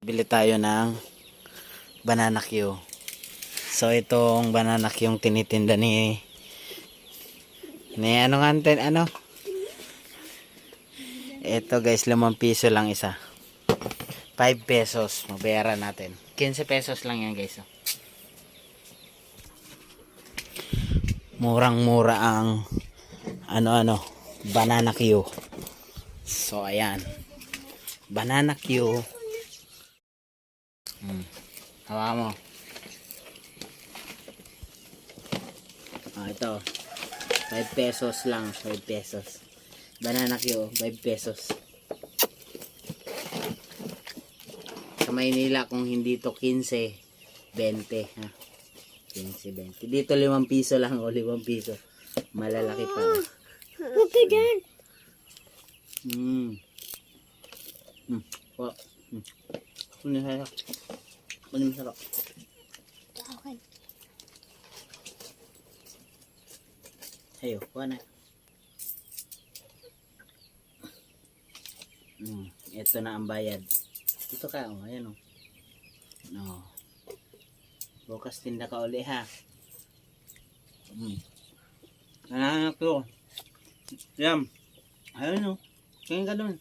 Bili tayo ng banana Q. So itong banana Q yung tinitinda ni ano nga ano? Ito guys, 5 piso lang isa. 5 pesos mabayaran natin. 15 pesos lang yan guys. Murang-mura ang banana Q. So ayan. Banana Q. Hawa mo. Ito. 5 pesos lang. 5 pesos. Banana Q. 5 pesos. Sa Maynila kung hindi to 15, 20. Ha? 15, 20. Dito 5 piso lang o 5 piso. Malalaki pa. Huwag ka dyan. Masarap. Okay. Ayo, kuha na. Ito na ang bayad. Ito ka, ayan o. No. Bukas tinda ka uli ha. Anak ko. Yam. Ayun o. Tingin ka doon.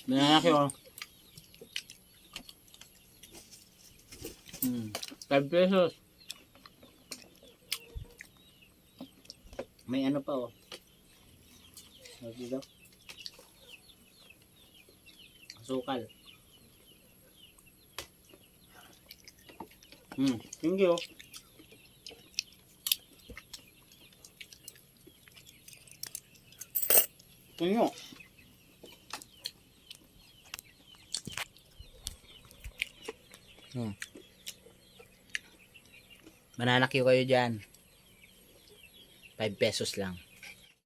Banana ko. 5 pesos. May ano pa oh. Dito. Asukal. Thank you. Tunyo. Banana Q kayo dyan. 5 pesos lang.